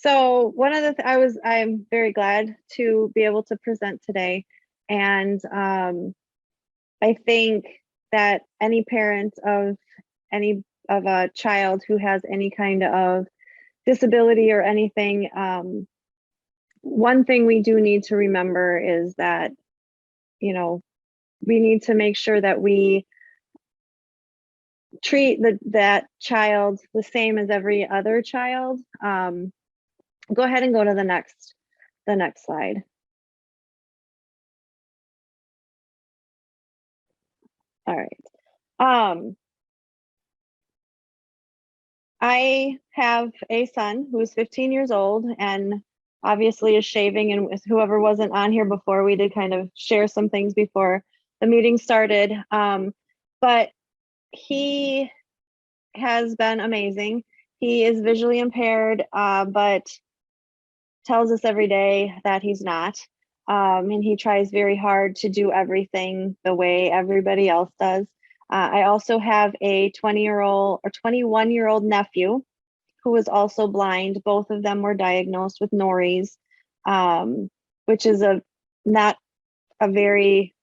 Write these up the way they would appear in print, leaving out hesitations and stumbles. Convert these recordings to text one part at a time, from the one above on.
So one of the I'm very glad to be able to present today, and I think that any parent of any of a child who has any kind of disability or anything, one thing we do need to remember is that, you know, we need to make sure that we treat that child the same as every other child. Go ahead and go to the next slide. All right. I have a son who is 15 years old and obviously is shaving, and with whoever wasn't on here before, we did kind of share some things before the meeting started. But he has been amazing. He is visually impaired, but tells us every day that he's not. And he tries very hard to do everything the way everybody else does. I also have a 21-year-old nephew who is also blind. Both of them were diagnosed with Norie's, which is not a very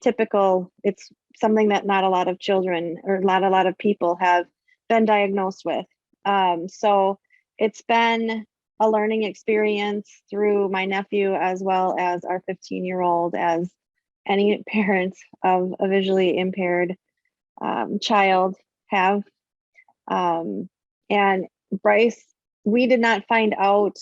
typical, it's something that not a lot of children or not a lot of people have been diagnosed with. So it's been a learning experience through my nephew as well as our 15-year-old, as any parents of a visually impaired child have. And Bryce, we did not find out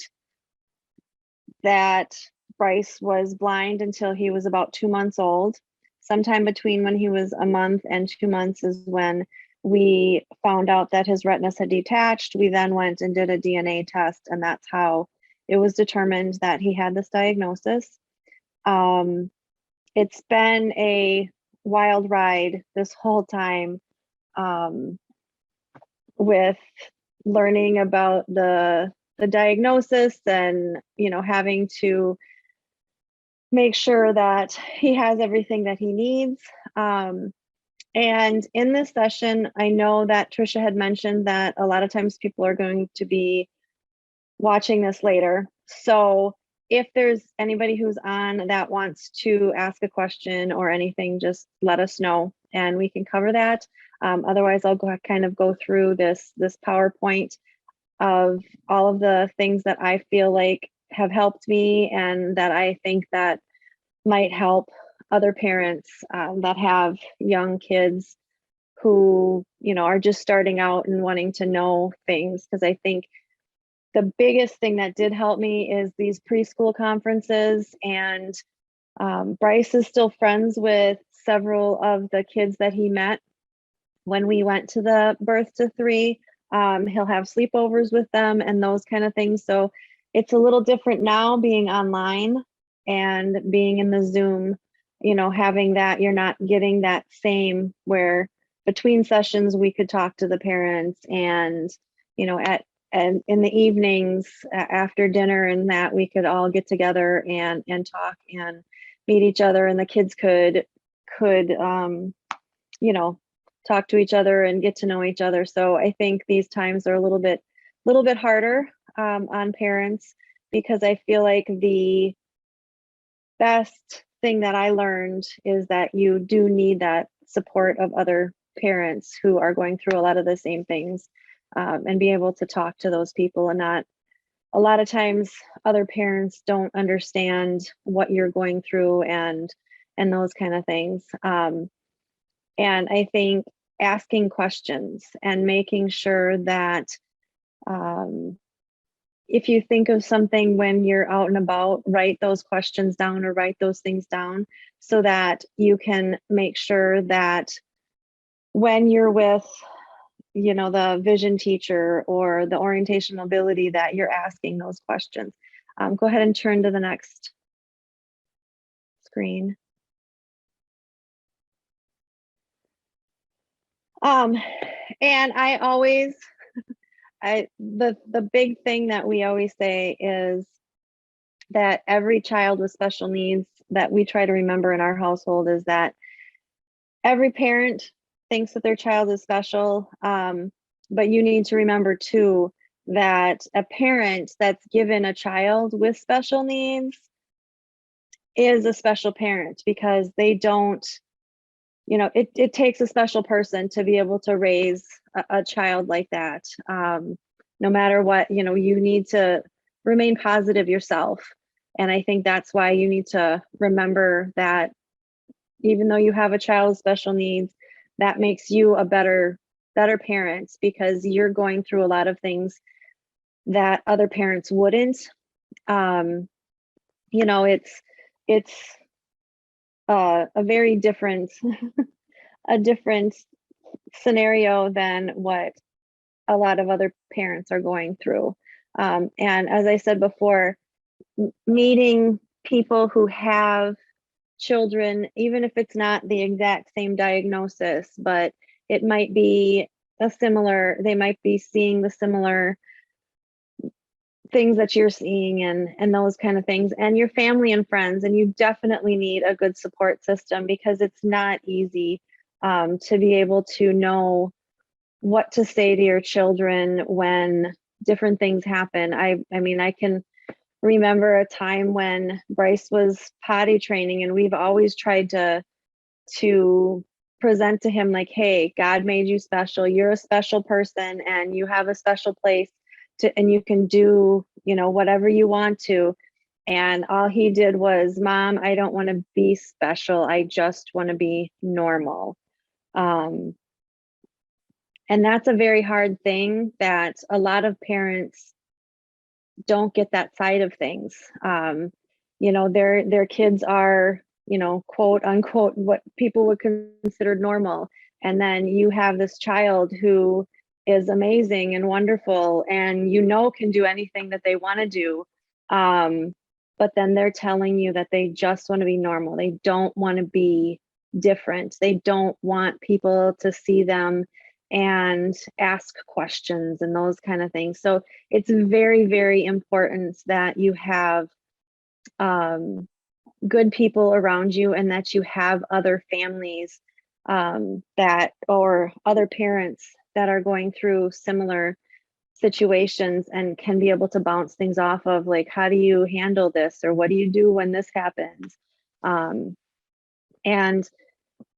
that Bryce was blind until he was about 2 months old. Sometime between when he was a month and 2 months is when we found out that his retinas had detached. We then went and did a DNA test, and that's how it was determined that he had this diagnosis. It's been a wild ride this whole time, with learning about the diagnosis and, having to make sure that he has everything that he needs. And in this session, I know that Trisha had mentioned that a lot of times people are going to be watching this later. So if there's anybody who's on that wants to ask a question or anything, just let us know and we can cover that. Otherwise, I'll go through this PowerPoint of all of the things that I feel like have helped me and that I think that might help other parents that have young kids who, are just starting out and wanting to know things. Because I think the biggest thing that did help me is these preschool conferences. And Bryce is still friends with several of the kids that he met when we went to the Birth to 3. He'll have sleepovers with them and those kind of things. So it's a little different now being online and being in the Zoom, having that, you're not getting that same where between sessions we could talk to the parents and, and in the evenings after dinner and that we could all get together and talk and meet each other, and the kids could talk to each other and get to know each other. So I think these times are a little bit harder on parents, because I feel like the best thing that I learned is that you do need that support of other parents who are going through a lot of the same things, and be able to talk to those people. And not a lot of times other parents don't understand what you're going through and those kind of things. And I think asking questions and making sure that if you think of something when you're out and about, write those questions down or write those things down so that you can make sure that when you're with, the vision teacher or the orientation mobility, that you're asking those questions. Go ahead and turn to the next screen. And I always, the big thing that we always say is that every child with special needs, that we try to remember in our household, is that every parent thinks that their child is special, but you need to remember too that a parent that's given a child with special needs is a special parent, because they don't, it takes a special person to be able to raise a child like that. No matter what, you need to remain positive yourself. And I think that's why you need to remember that even though you have a child with special needs, that makes you a better parent, because you're going through a lot of things that other parents wouldn't. It's a very different a different scenario than what a lot of other parents are going through. And as I said before, meeting people who have children, even if it's not the exact same diagnosis, but it might be they might be seeing the similar things that you're seeing, and those kind of things, and your family and friends. And you definitely need a good support system, because it's not easy to be able to know what to say to your children when different things happen. I mean, I can remember a time when Bryce was potty training, and we've always tried to present to him like, hey, God made you special. You're a special person, and you have a special place and you can do, whatever you want to. And all he did was, Mom, I don't want to be special. I just want to be normal. And that's a very hard thing that a lot of parents don't get, that side of things. Their kids are, quote unquote, what people would consider normal. And then you have this child who is amazing and wonderful, and can do anything that they want to do. But then they're telling you that they just want to be normal. They don't want to be different. They don't want people to see them and ask questions and those kind of things. So it's very, very important that you have good people around you, and that you have other families or other parents that are going through similar situations, and can be able to bounce things off of, like, how do you handle this, or what do you do when this happens? And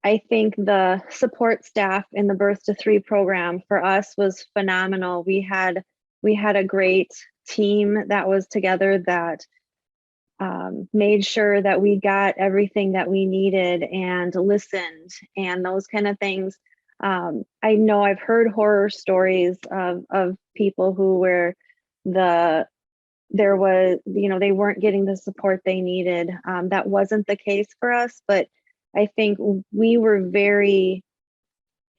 I think the support staff in the Birth to 3 program for us was phenomenal. We had a great team that was together, that made sure that we got everything that we needed and listened and those kind of things. I know I've heard horror stories of people where they weren't getting the support they needed. That wasn't the case for us, but I think we were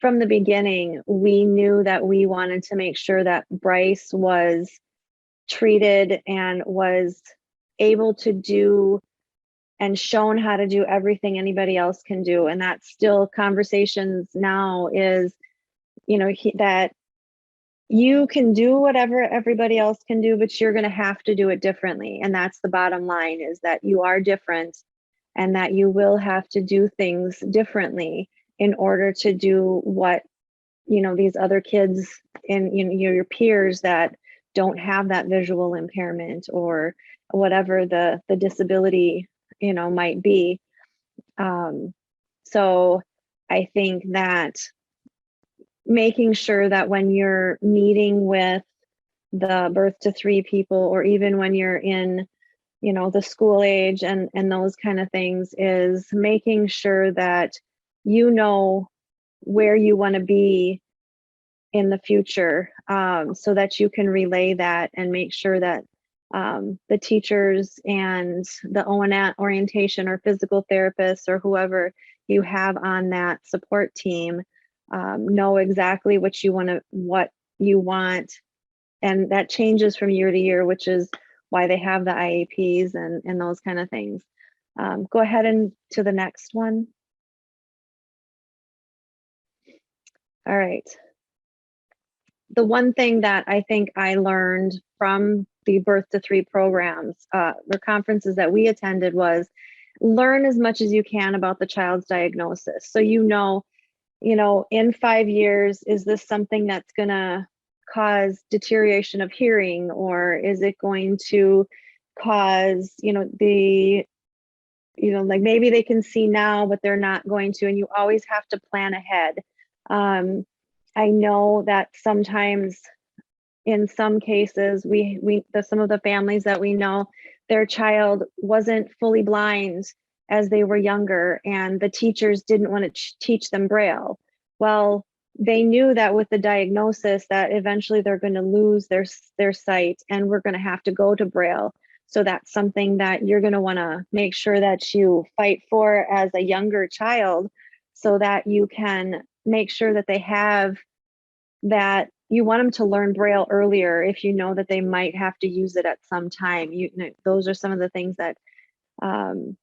from the beginning, we knew that we wanted to make sure that Bryce was treated and was able to do and shown how to do everything anybody else can do. And that's still conversations now, is, that you can do whatever everybody else can do, but you're going to have to do it differently. And that's the bottom line, is that you are different, and that you will have to do things differently in order to do what, these other kids and, your peers that don't have that visual impairment, or whatever the disability, might be. So I think that making sure that when you're meeting with the Birth to 3 people, or even when you're in, the school age and those kind of things, is making sure that where you want to be in the future, so that you can relay that and make sure that the teachers and the orientation or physical therapists or whoever you have on that support team know exactly what you want. And that changes from year to year, which is why they have the IEPs and those kind of things. Go ahead and to the next one. All right. The one thing that I think I learned from the Birth to 3 programs, the conferences that we attended, was learn as much as you can about the child's diagnosis. So, in 5 years, is this something that's gonna cause deterioration of hearing, or is it going to cause, like maybe they can see now, but they're not going to, and you always have to plan ahead. I know that sometimes in some cases, some of the families that we know, their child wasn't fully blind as they were younger, and the teachers didn't want to teach them Braille. Well, they knew that with the diagnosis that eventually they're going to lose their sight, and we're going to have to go to Braille. So that's something that you're going to want to make sure that you fight for as a younger child, so that you can make sure that they have that. You want them to learn Braille earlier if you know that they might have to use it at some time. Those are some of the things that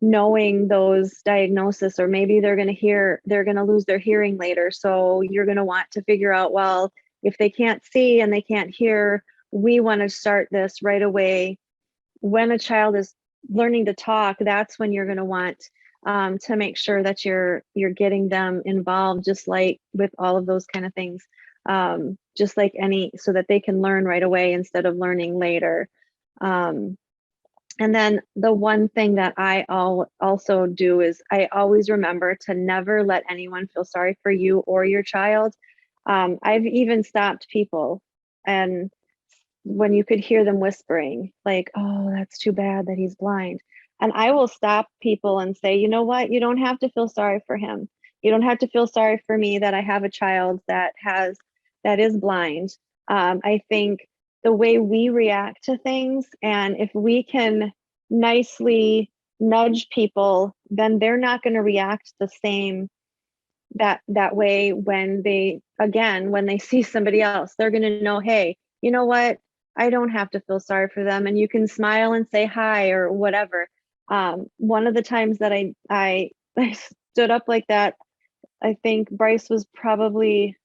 knowing those diagnoses, or maybe they're going to lose their hearing later. So you're going to want to figure out, well, if they can't see and they can't hear, we want to start this right away. When a child is learning to talk, that's when you're going to want to make sure that you're getting them involved, just like with all of those kind of things. Just like so that they can learn right away instead of learning later. And then the one thing that I also do is I always remember to never let anyone feel sorry for you or your child. I've even stopped people, and when you could hear them whispering, like, oh, that's too bad that he's blind. And I will stop people and say, you know what? You don't have to feel sorry for him. You don't have to feel sorry for me that I have a child that is blind. I think the way we react to things, and if we can nicely nudge people, then they're not going to react the same that way when they see somebody else. They're going to know, hey, you know what? I don't have to feel sorry for them, and you can smile and say hi or whatever. One of the times that I stood up like that, I think Bryce was probably,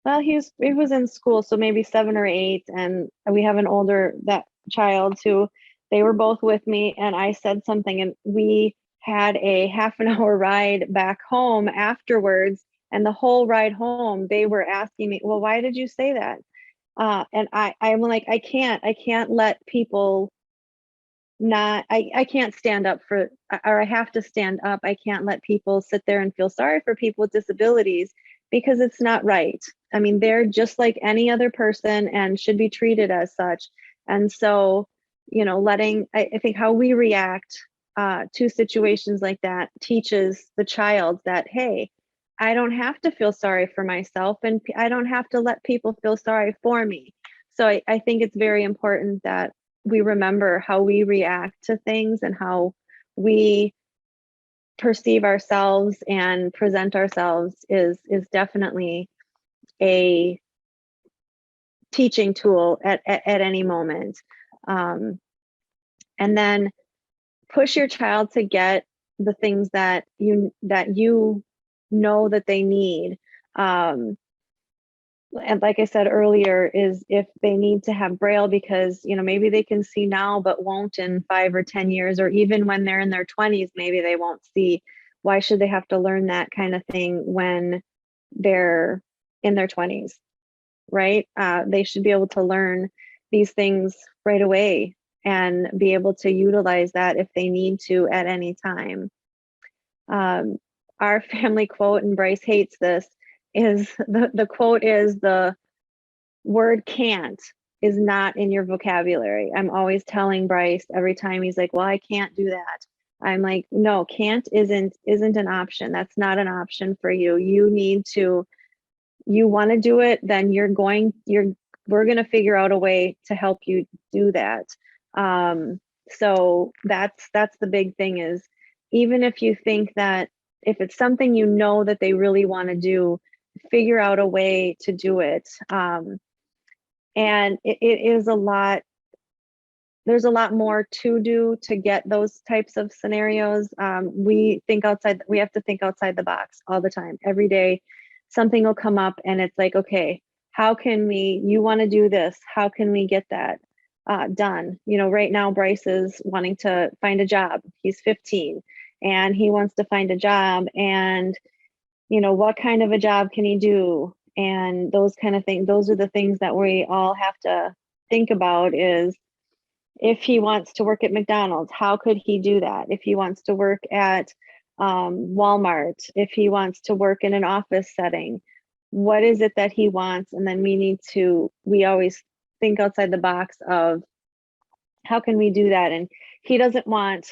well, he was in school, so maybe 7 or 8, and we have an older child who, they were both with me, and I said something, and we had a half an hour ride back home afterwards, and the whole ride home they were asking me, well, why did you say that? And I'm like, I can't let people I can't stand up for, or I have to stand up. I can't let people sit there and feel sorry for people with disabilities, because it's not right. I mean, they're just like any other person and should be treated as such. And so, I think how we react to situations like that teaches the child that, hey, I don't have to feel sorry for myself, and I don't have to let people feel sorry for me. So I think it's very important that we remember how we react to things and how we perceive ourselves and present ourselves is definitely a teaching tool at any moment. And then push your child to get the things that you know that they need. And like I said earlier, is if they need to have Braille because, maybe they can see now, but won't in 5 or 10 years, or even when they're in their 20s, maybe they won't see. Why should they have to learn that kind of thing when they're in their 20s, right? They should be able to learn these things right away and be able to utilize that if they need to at any time. Our family quote, and Bryce hates this, is the quote is, the word can't is not in your vocabulary. I'm always telling Bryce every time he's like, well, I can't do that. I'm like, no, can't isn't an option. That's not an option for you. You want to do it, then we're going to figure out a way to help you do that. So that's the big thing, is even if you think that if it's something that they really want to do, figure out a way to do it. And it is a lot. There's a lot more to do to get those types of scenarios. We have to think outside the box all the time. Every day, something will come up and it's like, okay, you want to do this? How can we get that done? Right now, Bryce is wanting to find a job. He's 15 and he wants to find a job, and what kind of a job can he do? and those kind of things. Those are the things that we all have to think about is, if he wants to work at McDonald's, how could he do that? If he wants to work at Walmart, if he wants to work in an office setting, what is it that he wants? And then we always think outside the box of, how can we do that? And he doesn't want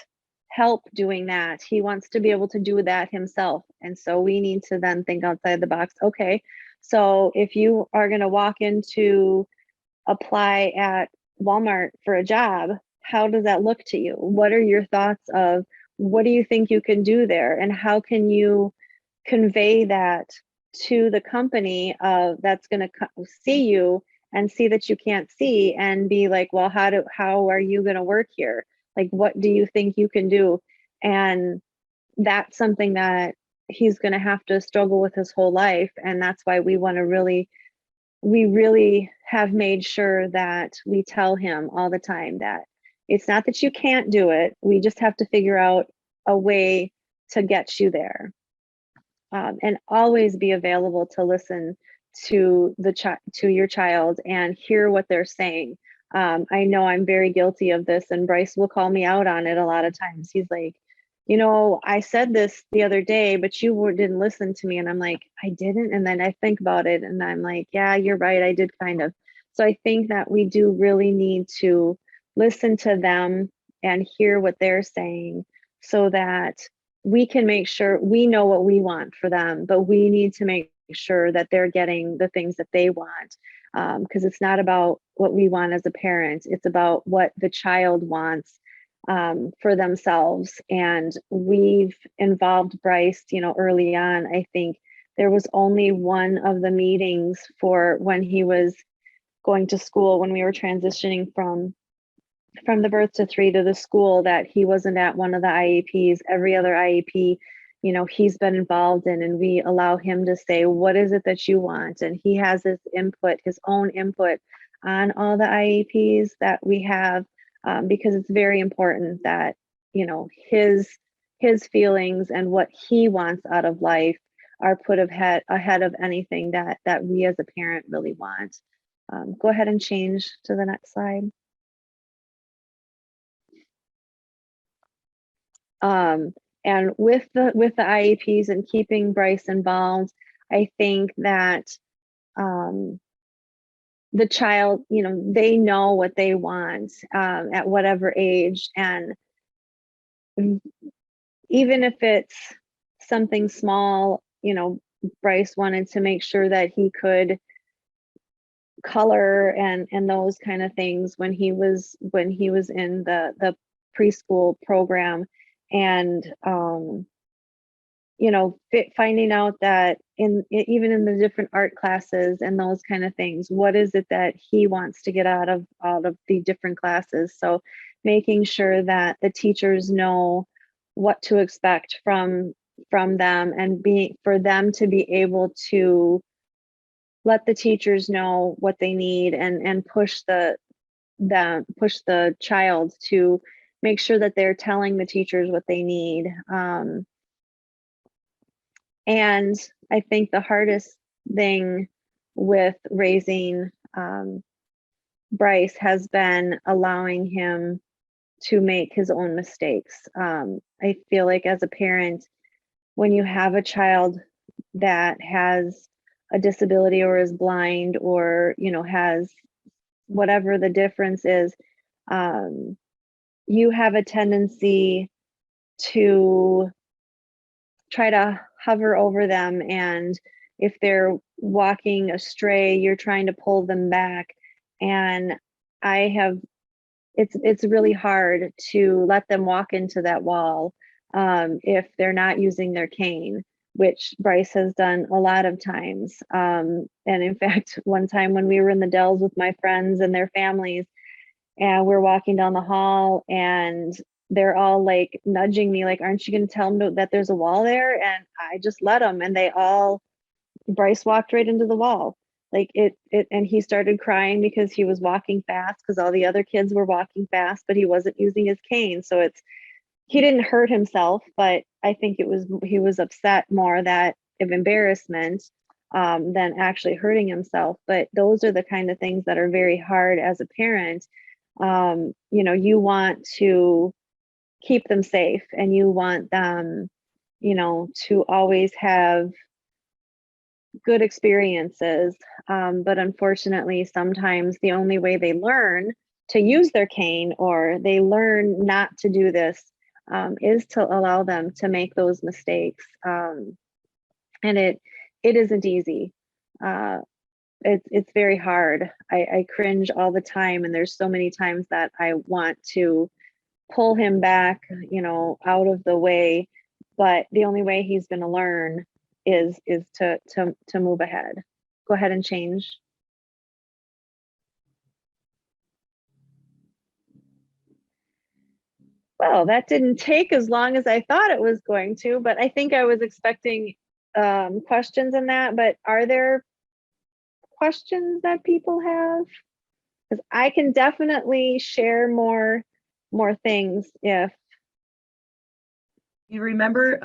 help doing that. He wants to be able to do that himself. And so we need to then think outside the box. Okay, so if you are going to walk into apply at Walmart for a job, how does that look to you? What are your thoughts of, what do you think you can do there? And how can you convey that to the company that's going to see you and see that you can't see, and be like, well, how are you going to work here? Like, what do you think you can do? And that's something that he's going to have to struggle with his whole life. And that's why we really have made sure that we tell him all the time that it's not that you can't do it. We just have to figure out a way to get you there. And always be available to listen to your child and hear what they're saying. I know I'm very guilty of this, and Bryce will call me out on it a lot of times. He's like, I said this the other day, but you didn't listen to me. And I'm like, I didn't. And then I think about it and I'm like, yeah, you're right. I did kind of. So I think that we do really need to listen to them and hear what they're saying, so that we can make sure we know what we want for them, but we need to make sure that they're getting the things that they want. Because it's not about what we want as a parent, it's about what the child wants for themselves. And we've involved Bryce, early on. I think there was only one of the meetings for when he was going to school, when we were transitioning from the birth to 3 to the school, that he wasn't at one of the IEPs. Every other IEP, he's been involved in, and we allow him to say, what is it that you want? And he has his own input on all the IEPs that we have, because it's very important that, his feelings and what he wants out of life are put ahead of anything that we as a parent really want. Go ahead and change to the next slide. And with the IEPs and keeping Bryce involved, I think that the child, they know what they want at whatever age. And even if it's something small, Bryce wanted to make sure that he could color and those kind of things when he was in the preschool program. And finding out that even in the different art classes and those kind of things, what is it that he wants to get out of the different classes? So making sure that the teachers know what to expect from them, and for them to be able to let the teachers know what they need, and push the child to make sure that they're telling the teachers what they need. And I think the hardest thing with raising Bryce has been allowing him to make his own mistakes. I feel like as a parent, when you have a child that has a disability or is blind, or has whatever the difference is, you have a tendency to try to hover over them, and if they're walking astray, you're trying to pull them back. And it's really hard to let them walk into that wall if they're not using their cane, which Bryce has done a lot of times. And in fact, one time when we were in the Dells with my friends and their families, and we're walking down the hall, and they're all like nudging me, like, aren't you going to tell them that there's a wall there? And I just let them, and Bryce walked right into the wall. Like and he started crying because he was walking fast, because all the other kids were walking fast, but he wasn't using his cane. So he didn't hurt himself, but I think he was upset more of embarrassment than actually hurting himself. But those are the kind of things that are very hard as a parent. You want to keep them safe, and you want them, to always have good experiences. But unfortunately, sometimes the only way they learn to use their cane, or they learn not to do this, is to allow them to make those mistakes. And it isn't easy. Uh, it's very hard. I cringe all the time, and there's so many times that I want to pull him back, out of the way. But the only way he's going to learn is to move ahead. Go ahead and change. Well, that didn't take as long as I thought it was going to, but I think I was expecting questions in that. But are there questions that people have? Because I can definitely share more things if. You remember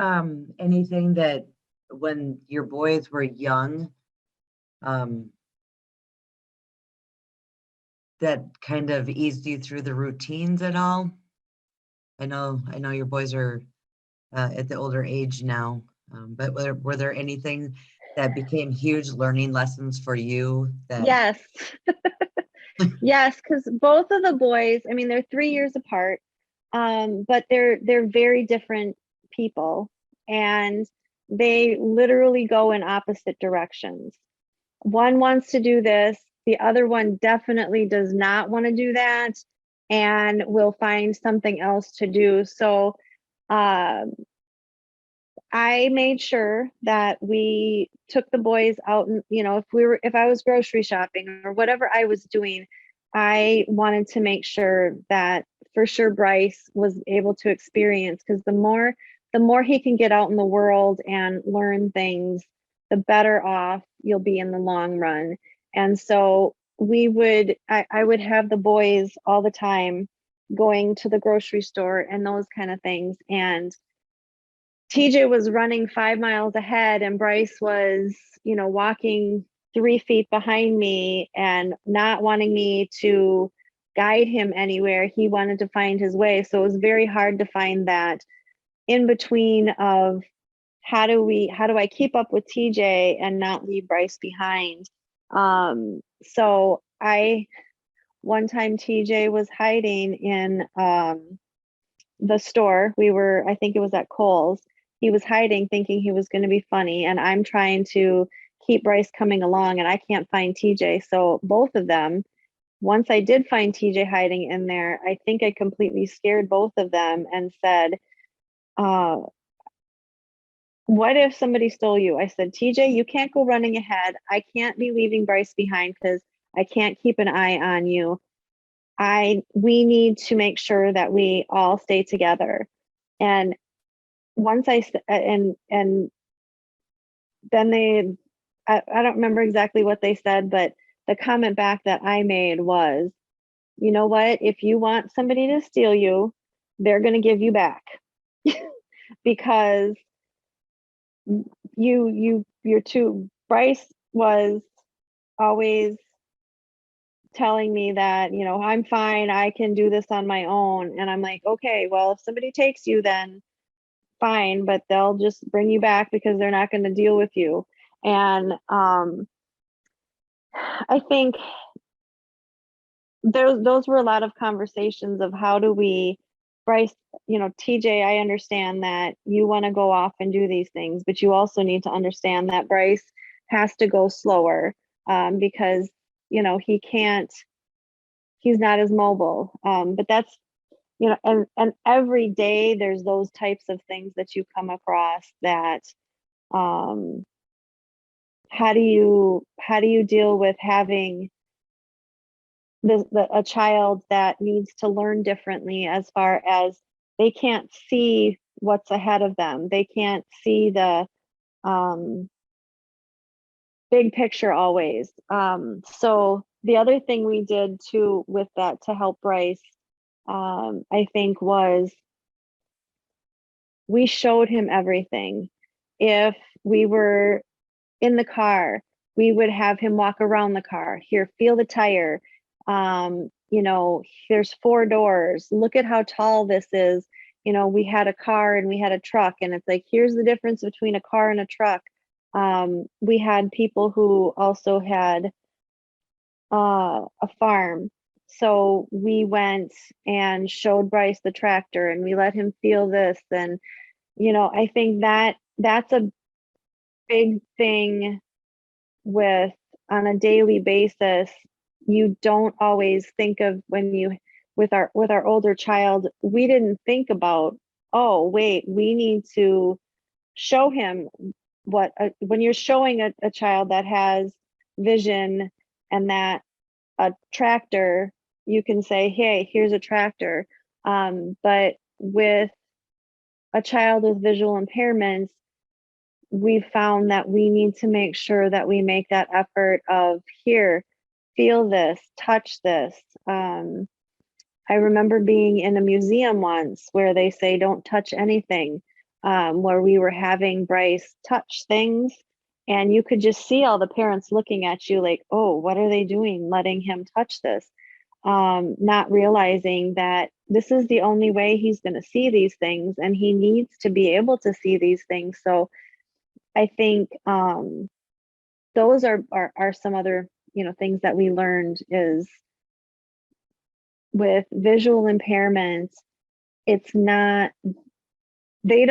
anything that when your boys were young, that kind of eased you through the routines at all? I know your boys are at the older age now, but were there anything that became huge learning lessons for you that? Yes. Yes, because both of the boys, I mean, they're 3 years apart, but they're very different people, and they literally go in opposite directions. One wants to do this, the other one definitely does not want to do that, and will find something else to do. So um, I made sure that we took the boys out, and if I was grocery shopping or whatever I was doing, I wanted to make sure that for sure Bryce was able to experience, because the more he can get out in the world and learn things, the better off you'll be in the long run. And so I would have the boys all the time going to the grocery store and those kind of things. And TJ was running 5 miles ahead, and Bryce was, walking 3 feet behind me and not wanting me to guide him anywhere. He wanted to find his way. So it was very hard to find that in between of how do I keep up with TJ and not leave Bryce behind. So one time TJ was hiding in the store. I think it was at Kohl's. He was hiding thinking he was going to be funny, and I'm trying to keep Bryce coming along, and I can't find TJ. So both of them, once I did find TJ hiding in there, I think I completely scared both of them and said, what if somebody stole you? I said, TJ, you can't go running ahead. I can't be leaving Bryce behind because I can't keep an eye on you. We need to make sure that we all stay together. And once and then I don't remember exactly what they said, but the comment back that I made was, you know what, if you want somebody to steal you, they're going to give you back. Because you're too. Bryce was always telling me that, I'm fine, I can do this on my own. And I'm like, okay, well, if somebody takes you, then fine, but they'll just bring you back because they're not going to deal with you. And I think those were a lot of conversations of how do we, Bryce, TJ, I understand that you want to go off and do these things, but you also need to understand that Bryce has to go slower, because he's not as mobile. But that's, and every day there's those types of things that you come across that, how do you deal with having a child that needs to learn differently, as far as they can't see what's ahead of them. They can't see the big picture always. So the other thing we did too with that to help Bryce, I think, was we showed him everything. If we were in the car, we would have him walk around the car. Here, feel the tire. You know, there's 4 doors. Look at how tall this is. You know, we had a car and we had a truck, and it's like, here's the difference between a car and a truck. We had people who also had a farm. So we went and showed Bryce the tractor, and we let him feel this. And, you know, I think that that's a big thing with on a daily basis. You don't always think of when you with our older child, we didn't think about, oh wait, we need to show him what when you're showing a child that has vision and that a tractor, you can say, hey, here's a tractor. But with a child with visual impairments, we found that we need to make sure that we make that effort of, here, feel this, touch this. I remember being in a museum once where they say don't touch anything, where we were having Bryce touch things, and you could just see all the parents looking at you like, oh, what are they doing letting him touch this? Not realizing that this is the only way he's going to see these things, and he needs to be able to see these things. So I think those are some other, you know, things that we learned is with visual impairments, it's not, they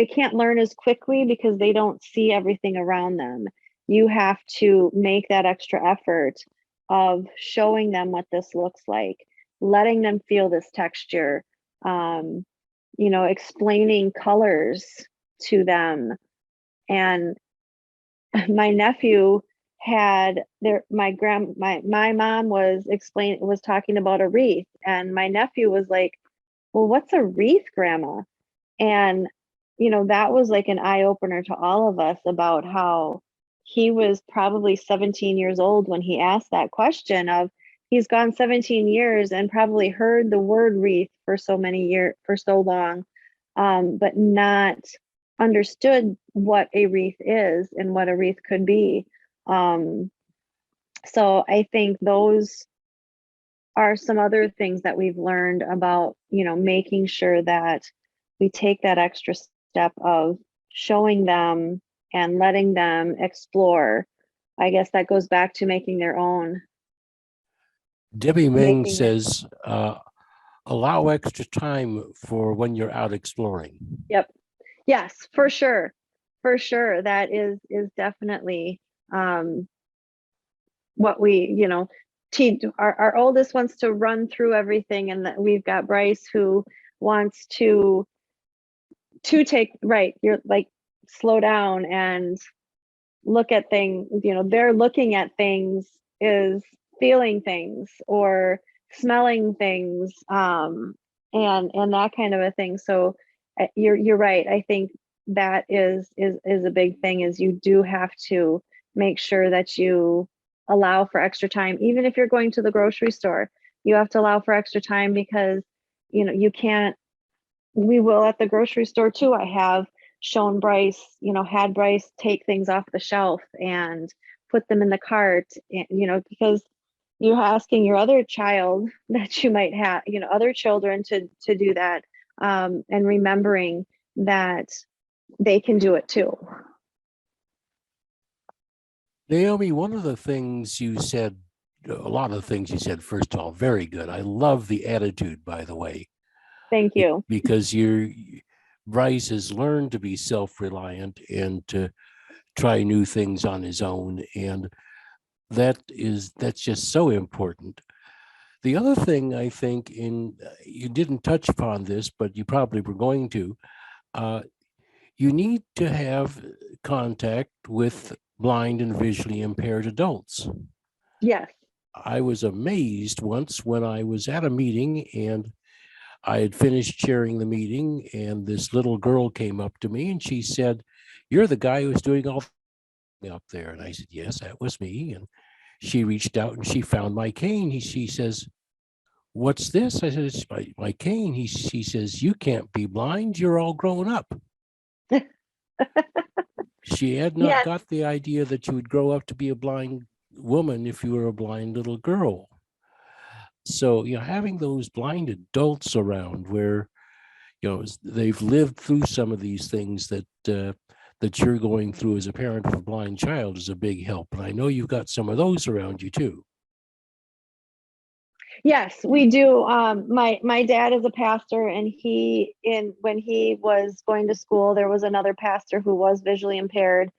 can't learn as quickly because they don't see everything around them. You have to make that extra effort of showing them what this looks like, letting them feel this texture, you know, explaining colors to them. And my nephew had my mom was talking about a wreath, and my nephew was like, well, what's a wreath, grandma? And you know, that was like an eye opener to all of us about how he was probably 17 years old when he asked that question. Of he's gone 17 years and probably heard the word wreath for so many years, for so long, but not understood what a wreath is and what a wreath could be. So I think those are some other things that we've learned about, you know, making sure that we take that extra step of showing them and letting them explore. I guess that goes back to making their own. Debbie Meng Making it. says, allow extra time for when you're out exploring. Yep. Yes, for sure. For sure. That is definitely what we, you know, our oldest wants to run through everything, and that we've got Bryce who wants to take, right, you're like, slow down and look at things. You know, they're looking at things is feeling things or smelling things, and that kind of a thing. So you're right. I think that is a big thing, is you do have to make sure that you allow for extra time. Even if you're going to the grocery store, you have to allow for extra time, because you know, you can't, we will at the grocery store too. I have shown Bryce, you know, had Bryce take things off the shelf and put them in the cart, you know, because you're asking your other child that you might have, you know, other children to do that, and remembering that they can do it too. Naomi, one of the things you said, a lot of the things you said, first of all, very good. I love the attitude, by the way. Thank you. Because Bryce has learned to be self-reliant and to try new things on his own. And that's just so important. The other thing I think, you didn't touch upon this, but you probably were going to, you need to have contact with blind and visually impaired adults. Yes. I was amazed once when I was at a meeting and I had finished chairing the meeting, and this little girl came up to me and she said, "You're the guy who's doing all up there." And I said, "Yes, that was me." And she reached out and she found my cane. She says, "What's this?" I said, "It's my cane." She says, "You can't be blind. You're all grown up." she had not Yes. got the idea that you would grow up to be a blind woman if you were a blind little girl. So, having those blind adults around where, they've lived through some of these things that you're going through as a parent of a blind child is a big help. And I know you've got some of those around you too. Yes, we do. My dad is a pastor, and when he was going to school, there was another pastor who was visually impaired,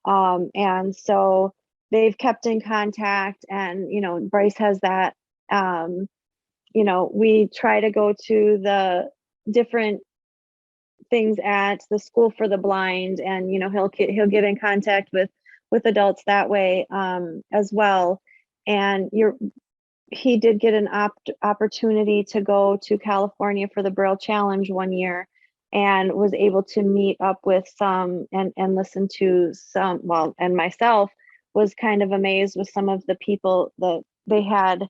and so they've kept in contact. And Bryce has that. We try to go to the different things at the school for the blind, and he'll get in contact with adults that way as well. And he did get an opportunity to go to California for the Braille Challenge one year, and was able to meet up with some and listen to some, and myself was kind of amazed with some of the people that they had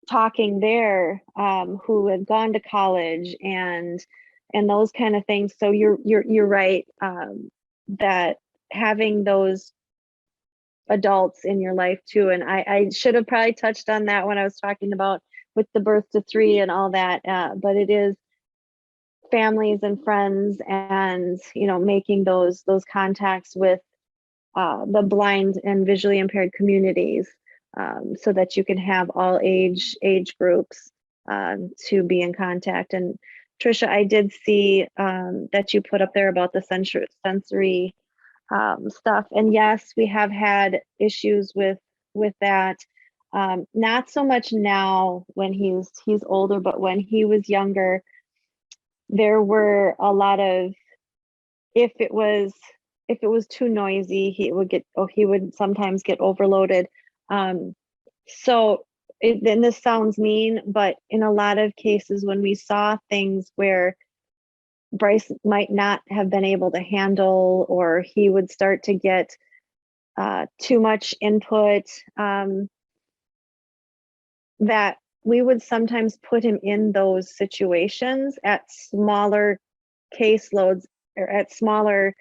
talking there, who had gone to college and those kind of things. So you're right, that having those adults in your life too. And I should have probably touched on that when I was talking about with the birth to 3 and all that. But it is families and friends, and making those contacts with the blind and visually impaired communities, so that you can have all age groups to be in contact. And Trisha, I did see that you put up there about the sensory stuff. And yes, we have had issues with that. Not so much now when he's older, but when he was younger, there were a lot of, if it was too noisy, he would sometimes get overloaded. So and this sounds mean, but in a lot of cases when we saw things where Bryce might not have been able to handle, or he would start to get too much input, that we would sometimes put him in those situations at smaller caseloads or at smaller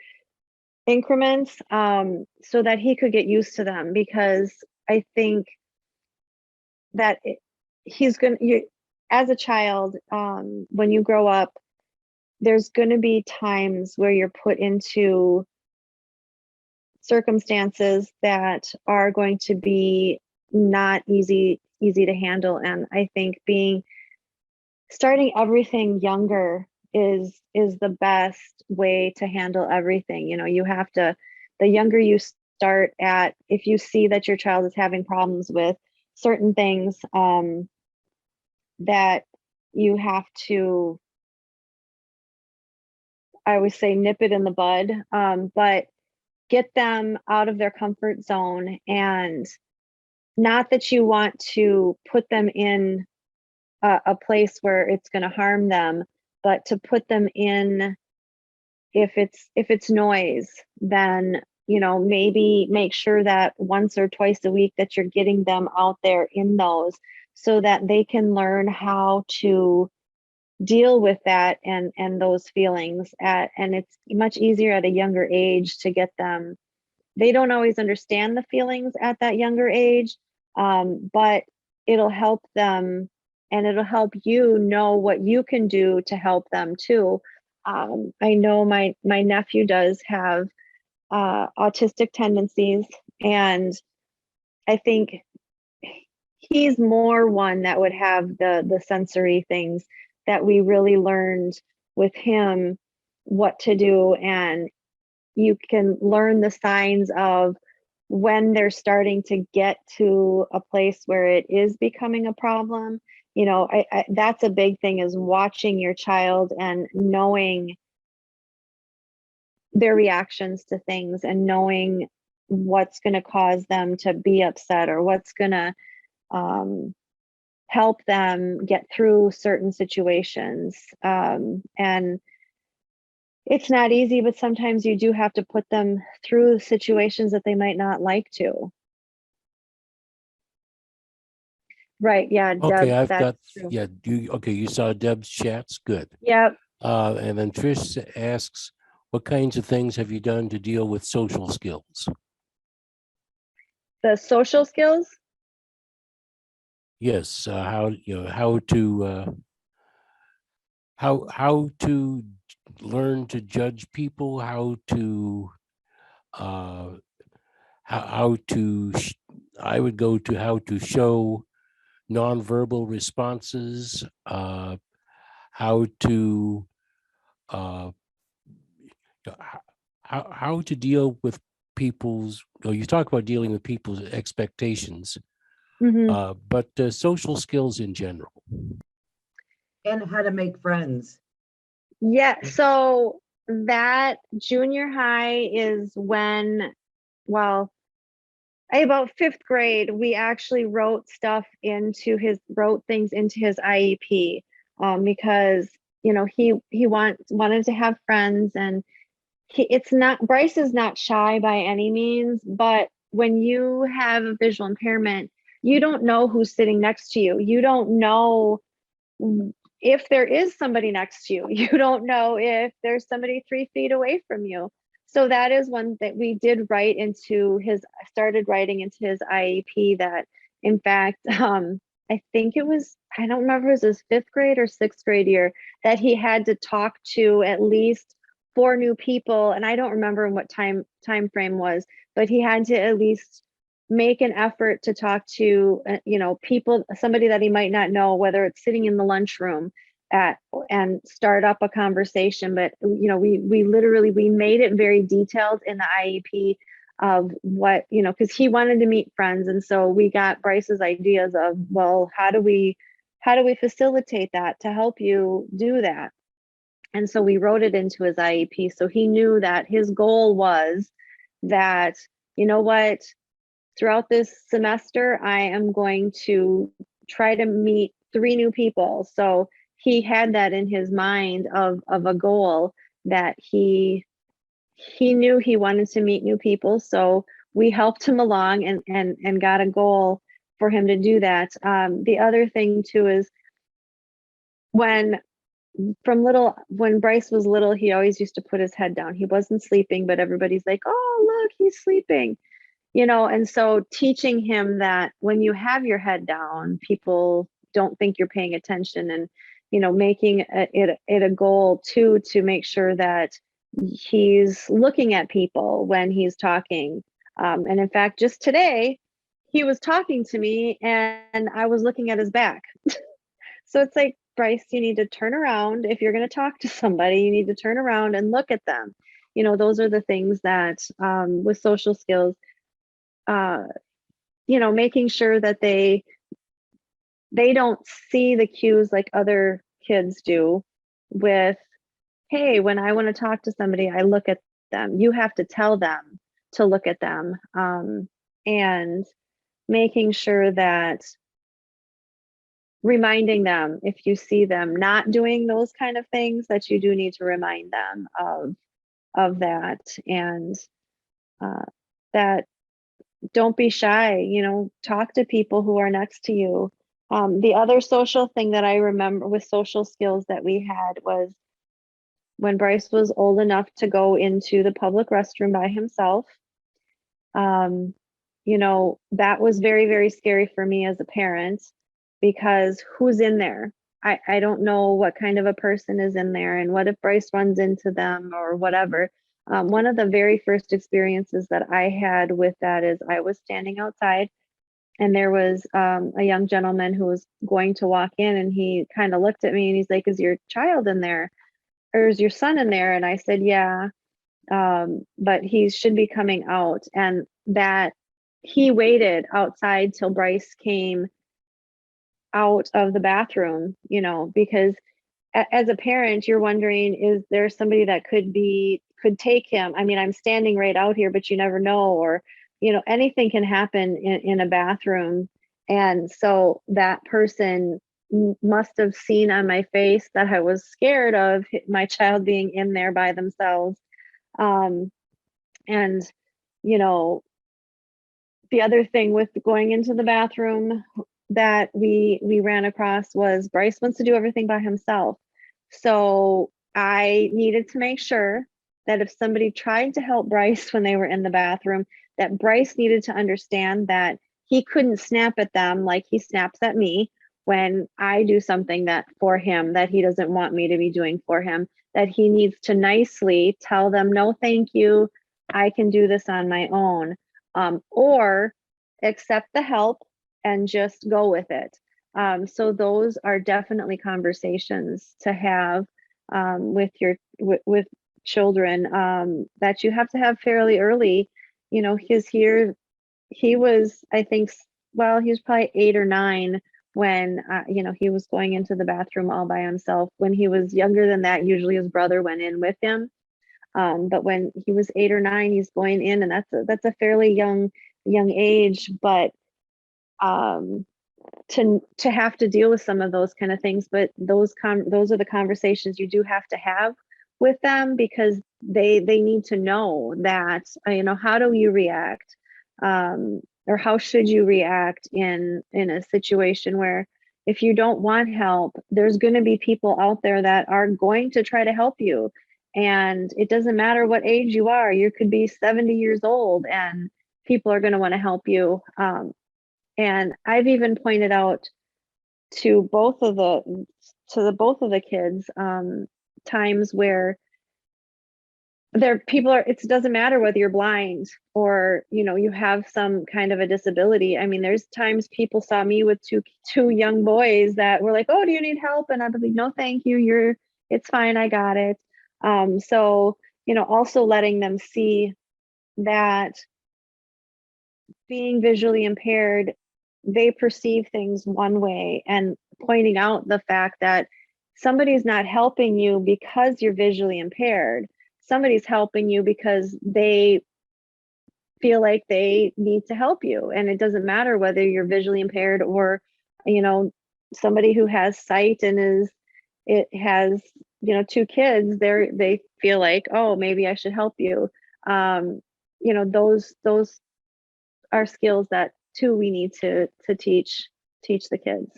increments, so that he could get used to them. Because I think that as a child, when you grow up, there's going to be times where you're put into circumstances that are going to be not easy to handle. And I think starting everything younger is the best way to handle everything. You have to, the younger you start at, if you see that your child is having problems with certain things, that you have to, I always say, nip it in the bud, but get them out of their comfort zone. And not that you want to put them in a place where it's going to harm them, but to put them in, if it's noise, then maybe make sure that once or twice a week that you're getting them out there in those, so that they can learn how to deal with that and those feelings and it's much easier at a younger age to get them. They don't always understand the feelings at that younger age, but it'll help them, and it'll help you know what you can do to help them too. I know my nephew does have autistic tendencies, and I think he's more one that would have the sensory things that we really learned with him what to do. And you can learn the signs of when they're starting to get to a place where it is becoming a problem. That's a big thing, is watching your child and knowing their reactions to things, and knowing what's going to cause them to be upset, or what's going to help them get through certain situations. And it's not easy, but sometimes you do have to put them through situations that they might not like to. Right. Yeah. Okay, Deb, I've that's got, true. you saw Deb's chats, good. Yep. And then Trish asks, what kinds of things have you done to deal with social skills? The social skills. Yes, how to learn to judge people, uh, how to I would go to how to show nonverbal responses, how to uh, how to deal with people's. Well, you talk about dealing with people's expectations, Mhm. but social skills in general. And how to make friends. Yeah, so that junior high is when, well, about fifth grade, we actually wrote things into his IEP, because he wanted to have friends, and Bryce is not shy by any means, but when you have a visual impairment, you don't know who's sitting next to you. You don't know if there is somebody next to you. You don't know if there's somebody 3 feet away from you. So that is one that we did started writing into his IEP that, in fact, I think I don't remember if it was his fifth grade or sixth grade year, that he had to talk to at least 4 new people. And I don't remember what time frame was, but he had to at least make an effort to talk to people, somebody that he might not know, whether it's sitting in the lunchroom and start up a conversation. But we literally made it very detailed in the IEP of what, because he wanted to meet friends. And so we got Bryce's ideas of, well, how do we facilitate that to help you do that? And so we wrote it into his IEP, so he knew that his goal was that, you know what, throughout this semester, I am going to try to meet 3 new people. So he had that in his mind of a goal that he knew he wanted to meet new people. So we helped him along and got a goal for him to do that. The other thing too is when Bryce was little, he always used to put his head down. He wasn't sleeping, but everybody's like, "Oh, look, he's sleeping." And so teaching him that when you have your head down, people don't think you're paying attention, and making it a goal too, to make sure that he's looking at people when he's talking. And in fact, just today, he was talking to me and I was looking at his back. So it's like, Bryce, you need to turn around. If you're going to talk to somebody, you need to turn around and look at them. Those are the things that, with social skills, making sure that they don't see the cues like other kids do with, hey, when I want to talk to somebody, I look at them. You have to tell them to look at them. And making sure that reminding them, if you see them not doing those kind of things, that you do need to remind them of that. And that don't be shy, talk to people who are next to you. The other social thing that I remember with social skills that we had was when Bryce was old enough to go into the public restroom by himself. That was very, very scary for me as a parent, because who's in there? I don't know what kind of a person is in there, and what if Bryce runs into them or whatever. One of the very first experiences that I had with that is I was standing outside, and there was a young gentleman who was going to walk in, and he kind of looked at me and he's like, "Is your child in there? Or is your son in there?" And I said, "Yeah, but he should be coming out." And that he waited outside till Bryce came out of the bathroom, because as a parent, you're wondering, is there somebody that could take him? I mean, I'm standing right out here, but you never know, or, anything can happen in a bathroom. And so that person must have seen on my face that I was scared of my child being in there by themselves. And, the other thing with going into the bathroom that we ran across was Bryce wants to do everything by himself. So I needed to make sure that if somebody tried to help Bryce when they were in the bathroom, that Bryce needed to understand that he couldn't snap at them like he snaps at me when I do something that for him that he doesn't want me to be doing for him, that he needs to nicely tell them, no, thank you, I can do this on my own, or accept the help and just go with it. So those are definitely conversations to have with with children that you have to have fairly early. You know, he was, I think, well, he was probably 8 or 9 when, you know, he was going into the bathroom all by himself. When he was younger than that, usually his brother went in with him. But when he was 8 or 9, he's going in, and that's a fairly young age. But to have to deal with some of those kind of things, but those are the conversations you do have to have with them, because they need to know that, you know, how do you react, or how should you react in a situation where if you don't want help, there's going to be people out there that are going to try to help you. And it doesn't matter what age you are. You could be 70 years old and people are going to want to help you. And I've even pointed out to both of the kids times where it doesn't matter whether you're blind or, you know, you have some kind of a disability. I mean, there's times people saw me with two young boys that were like, oh, do you need help? And I'd be like, no, thank you. It's fine. I got it. So, you know, also letting them see that being visually impaired, they perceive things one way, and pointing out the fact that somebody's not helping you because you're visually impaired. Somebody's helping you because they feel like they need to help you. And it doesn't matter whether you're visually impaired or, you know, somebody who has sight and has, you know, 2 kids, they feel like, oh, maybe I should help you. You know, those are skills that too we need to teach the kids.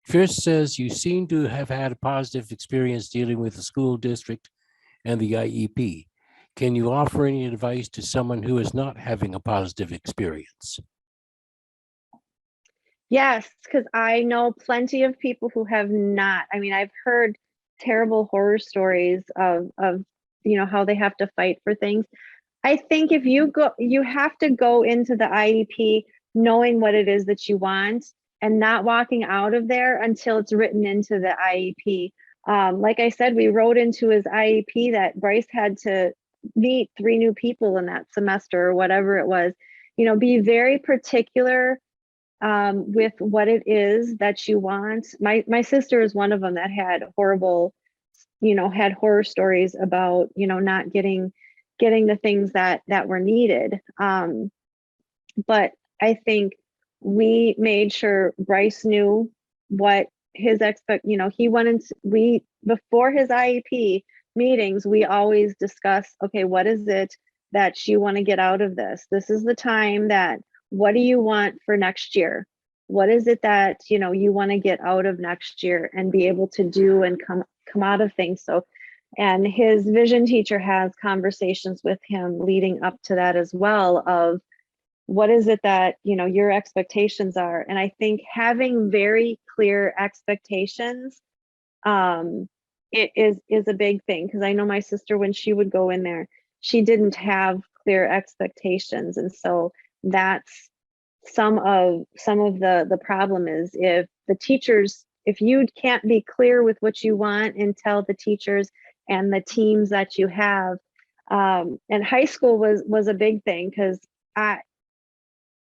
Trish says you seem to have had a positive experience dealing with the school district and the IEP. Can you offer any advice to someone who is not having a positive experience? Yes, because I know plenty of people who have not. I mean, I've heard terrible horror stories of you know, how they have to fight for things. I think if you have to go into the IEP knowing what it is that you want and not walking out of there until it's written into the IEP. Like I said, we wrote into his IEP that Bryce had to meet 3 new people in that semester or whatever it was. You know, be very particular with what it is that you want. My sister is one of them that had horror stories about, you know, not getting the things that were needed. But I think we made sure Bryce knew what his he wanted. Before his IEP meetings, we always discuss, okay, what is it that you want to get out of this? This is the time what do you want for next year? What is it that, you know, you want to get out of next year and be able to do and come out of things? So, and his vision teacher has conversations with him leading up to that as well, of what is it that, you know, your expectations are. And I think having very clear expectations it is a big thing, because I know my sister, when she would go in there, she didn't have clear expectations. And so that's some of the problem, is if you can't be clear with what you want and tell the teachers and the teams that you have. And high school was a big thing, because as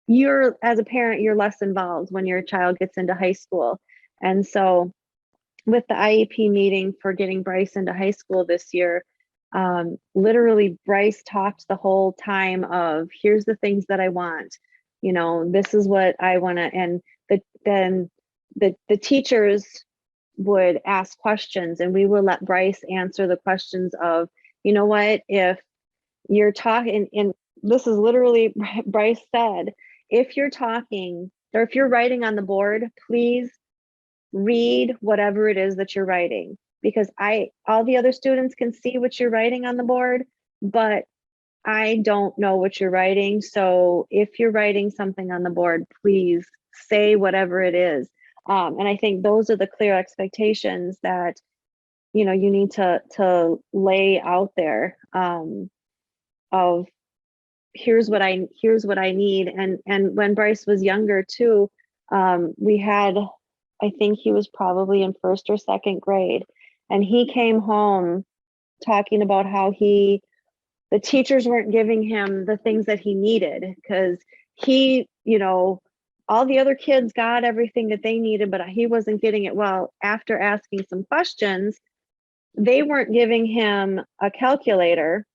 a parent, you're less involved when your child gets into high school. And so with the IEP meeting for getting Bryce into high school this year, literally Bryce talked the whole time of, here's the things that I want, you know, this is what I want to, and then the teachers would ask questions, and we will let Bryce answer the questions of, you know what, if you're talking, and this is literally Bryce said, if you're talking or if you're writing on the board, please read whatever it is that you're writing. because all the other students can see what you're writing on the board, but I don't know what you're writing. So if you're writing something on the board, please say whatever it is. And I think those are the clear expectations that, you know, you need to lay out there, of here's what I need. And when Bryce was younger too, we had, I think he was probably in first or second grade, and he came home talking about how the teachers weren't giving him the things that he needed, because he, you know, all the other kids got everything that they needed, but he wasn't getting it. Well, after asking some questions, they weren't giving him a calculator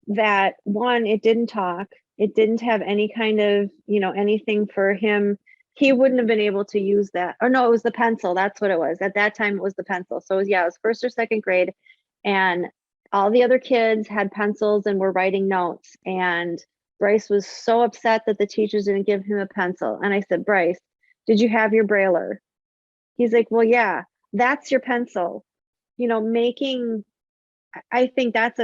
that, one, it didn't talk, it didn't have any kind of, you know, anything for him. He wouldn't have been able to use that. Or no, it was the pencil. That's what it was. At that time, it was the pencil. So yeah, it was first or second grade. And all the other kids had pencils and were writing notes. And Bryce was so upset that the teachers didn't give him a pencil. And I said, Bryce, did you have your brailler? He's like, well, yeah, that's your pencil. You know, I think that's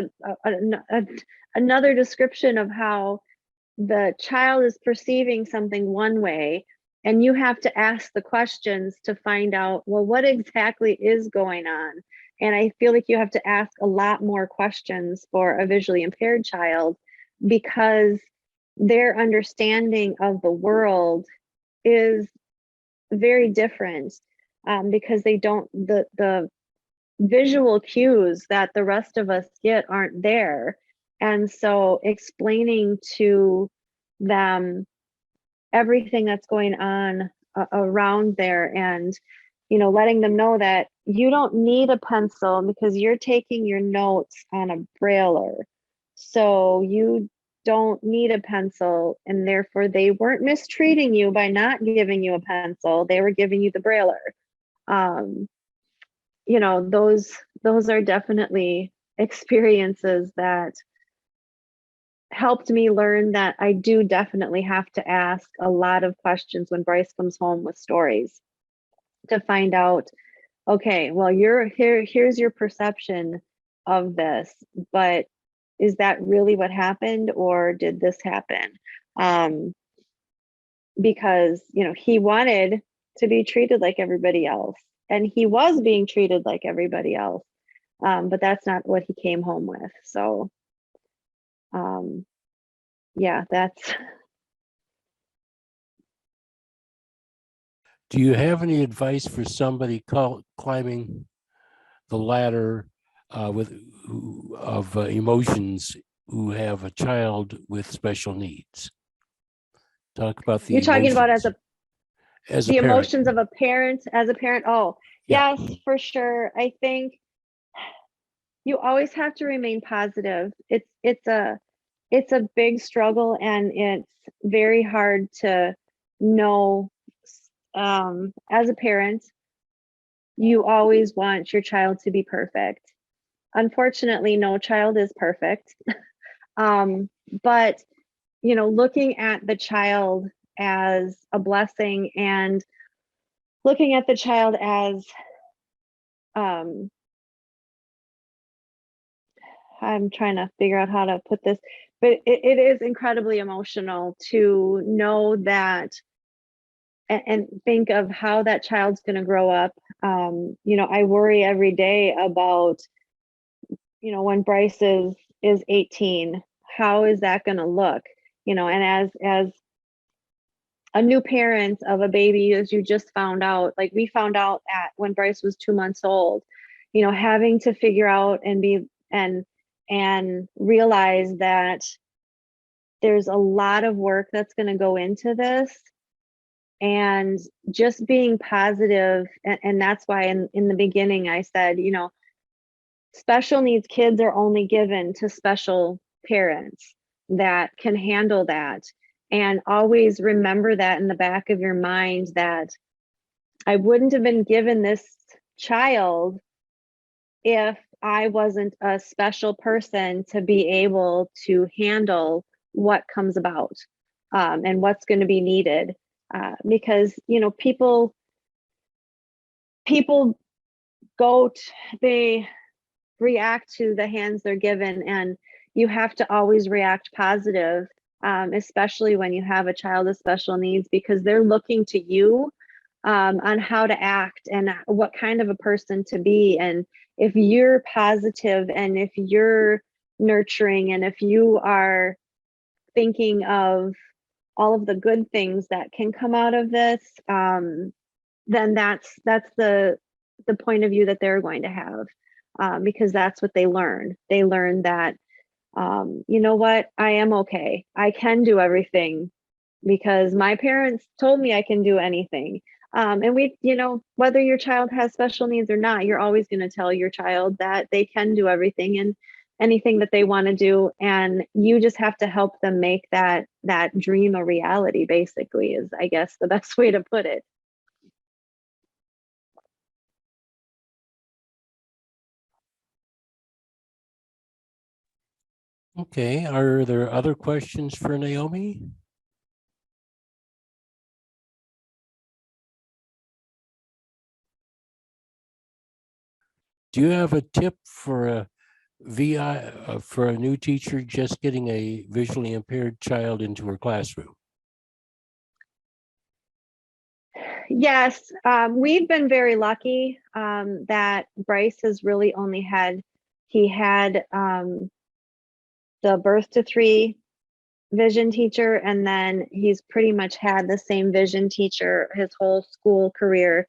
another description of how the child is perceiving something one way, and you have to ask the questions to find out, well, what exactly is going on? And I feel like you have to ask a lot more questions for a visually impaired child, because their understanding of the world is very different, because they don't, the visual cues that the rest of us get aren't there. And so explaining to them everything that's going on around there, and, you know, letting them know that you don't need a pencil because you're taking your notes on a brailler. So you don't need a pencil, and therefore they weren't mistreating you by not giving you a pencil. They were giving you the brailler. You know, those are definitely experiences that helped me learn that I do definitely have to ask a lot of questions when Bryce comes home with stories, to find out, okay, well, here's your perception of this, but is that really what happened, or did this happen? Because, you know, he wanted to be treated like everybody else, and he was being treated like everybody else, but that's not what he came home with. So yeah, that's. Do you have any advice for somebody climbing the ladder of emotions, who have a child with special needs? Talk about the You're talking about as the parent. Emotions of a parent, as a parent. Oh, yeah. Yes, for sure. I think you always have to remain positive. It's a big struggle, and it's very hard to know. As a parent, you always want your child to be perfect. Unfortunately, no child is perfect. But, you know, looking at the child as a blessing, and looking at the child as, I'm trying to figure out how to put this, but it is incredibly emotional to know that, and think of how that child's going to grow up. You know, I worry every day about, you know, when Bryce is 18, how is that going to look? You know, and as a new parent of a baby, as you just found out, like we found out at when Bryce was 2 months old, you know, having to figure out and realize that there's a lot of work that's going to go into this, and just being positive. And that's why in the beginning I said, you know, special needs kids are only given to special parents that can handle that. And always remember that in the back of your mind, that I wouldn't have been given this child if I wasn't a special person to be able to handle what comes about, and what's going to be needed. Because, you know, people they react to the hands they're given, and you have to always react positive, especially when you have a child with special needs, because they're looking to you on how to act and what kind of a person to be. And if you're positive and if you're nurturing and if you are thinking of all of the good things that can come out of this, then that's the point of view that they're going to have, because that's what they learn. They learn that, you know what, I am okay. I can do everything because my parents told me I can do anything. And whether your child has special needs or not, you're always going to tell your child that they can do everything and anything that they want to do. And you just have to help them make that dream a reality, basically, is, I guess, the best way to put it. Okay, are there other questions for Naomi? Do you have a tip for a VI, for a new teacher just getting a visually impaired child into her classroom? Yes, we've been very lucky that Bryce has really only had the birth to 3 vision teacher, and then he's pretty much had the same vision teacher his whole school career.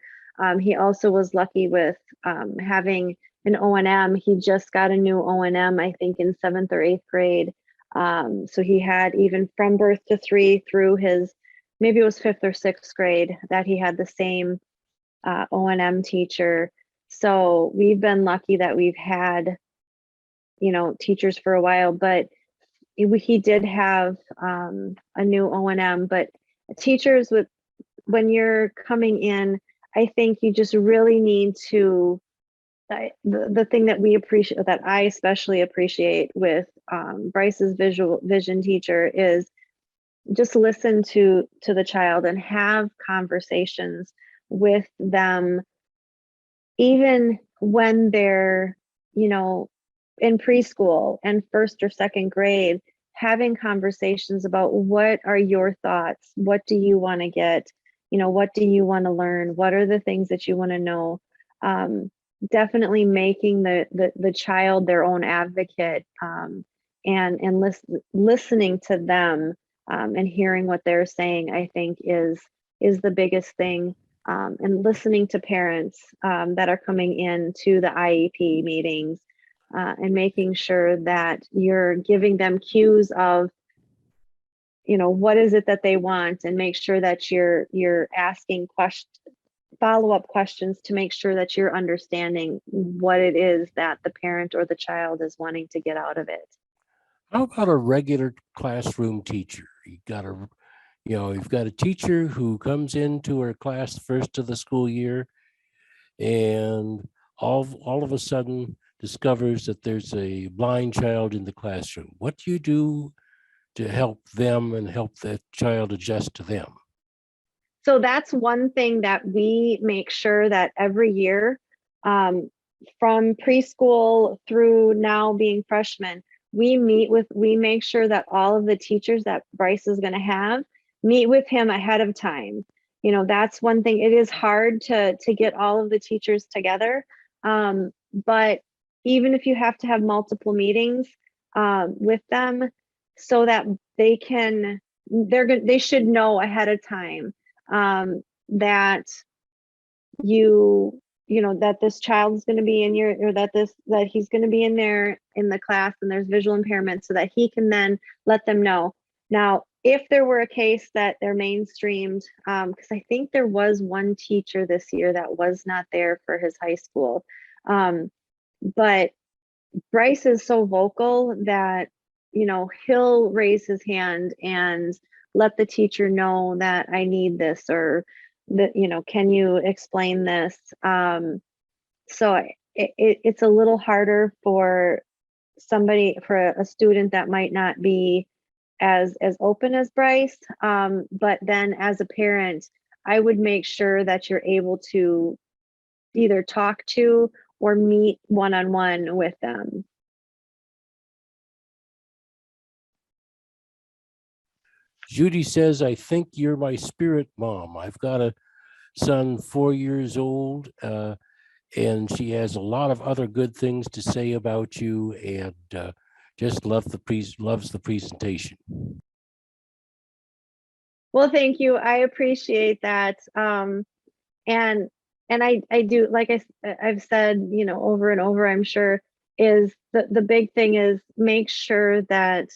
He also was lucky with having an O&M. He just got a new O&M, I think, in 7th or 8th grade. So he had, even from birth to 3 through his, maybe it was 5th or 6th grade, that he had the same O&M teacher. So we've been lucky that we've had, teachers for a while, but he did have a new O&M. But teachers, when you're coming in, I think you just really need to, the thing that we appreciate, that I especially appreciate with Bryce's vision teacher, is just listen to the child and have conversations with them, even when they're, in preschool and 1st or 2nd grade, having conversations about, what are your thoughts? What do you want to get? What do you want to learn? What are the things that you want to know? Definitely making the child their own advocate, and listening to them, and hearing what they're saying, I think is the biggest thing. And listening to parents that are coming in to the IEP meetings, and making sure that you're giving them cues of, what is it that they want, and make sure that you're asking follow-up questions to make sure that you're understanding what it is that the parent or the child is wanting to get out of it. How about a regular classroom teacher? You've got a teacher who comes into her class first of the school year, and all of a sudden discovers that there's a blind child in the classroom. What do you do to help them and help that child adjust to them? So that's one thing that we make sure that every year, from preschool through now being freshmen, we make sure that all of the teachers that Bryce is going to have meet with him ahead of time. That's one thing. It is hard to get all of the teachers together, but even if you have to have multiple meetings with them, so that they should know ahead of time that that this child is going to be or that he's going to be in there in the class, and there's visual impairment, so that he can then let them know. Now, if there were a case that they're mainstreamed, because I think there was one teacher this year that was not there for his high school, but Bryce is so vocal that, he'll raise his hand and let the teacher know that I need this, or that, can you explain this? So it's a little harder for a student that might not be as open as Bryce. But then as a parent, I would make sure that you're able to either talk to or meet one-on-one with them. Judy says, I think you're my spirit mom. I've got a son 4 years old, and she has a lot of other good things to say about you, and just loves the presentation. Well, thank you. I appreciate that. And I do, like I've said, you know, over and over, I'm sure, is the big thing is make sure that,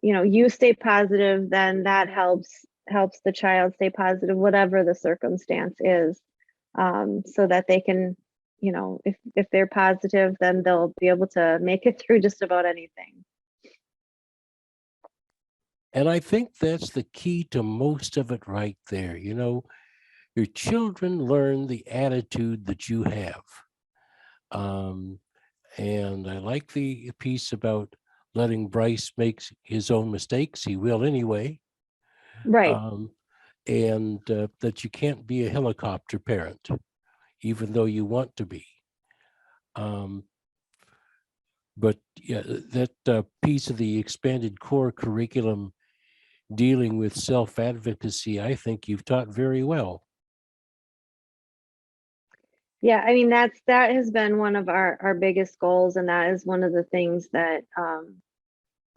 you know, you stay positive, then that helps the child stay positive, whatever the circumstance is, so that they can, you know, if they're positive, then they'll be able to make it through just about anything. And I think that's the key to most of it right there. You know, your children learn the attitude that you have. And I like the piece about letting Bryce make his own mistakes. He will anyway. Right. And that you can't be a helicopter parent, even though you want to be. But yeah, that piece of the expanded core curriculum dealing with self-advocacy, I think you've taught very well. Yeah, I mean, that has been one of our biggest goals, and that is one of the things that,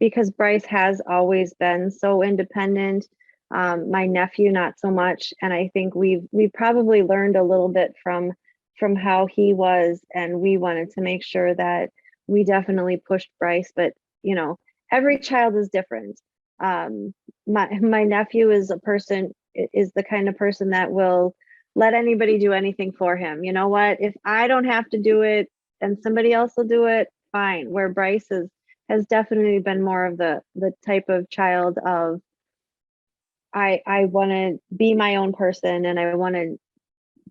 because Bryce has always been so independent, my nephew not so much, and I think we've probably learned a little bit from how he was, and we wanted to make sure that we definitely pushed Bryce, but you know, every child is different. My nephew is the kind of person that will let anybody do anything for him. You know what? If I don't have to do it and somebody else will do it, fine. Where Bryce has definitely been more of the type of child of I want to be my own person and I want to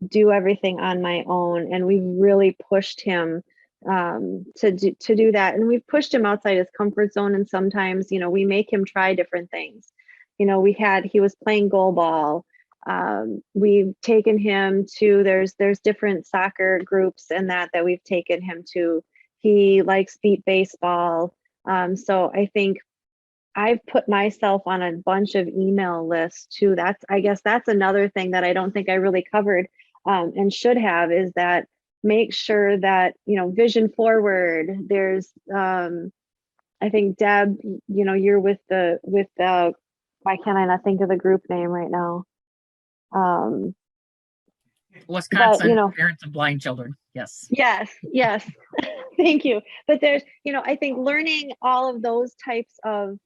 do everything on my own. And we've really pushed him to do that. And we've pushed him outside his comfort zone. And sometimes, you know, we make him try different things. You know, he was playing goal ball. We've taken him to, there's different soccer groups and that we've taken him to. He likes beat baseball. So I think I've put myself on a bunch of email lists too. I guess that's another thing that I don't think I really covered, and should have, is that make sure that, you know, vision forward. There's, I think Deb, you know, you're with the, why can't I not think of the group name right now? Wisconsin, you know, Parents of Blind Children. Yes. Yes. Thank you. But there's, you know, I think learning all of those types of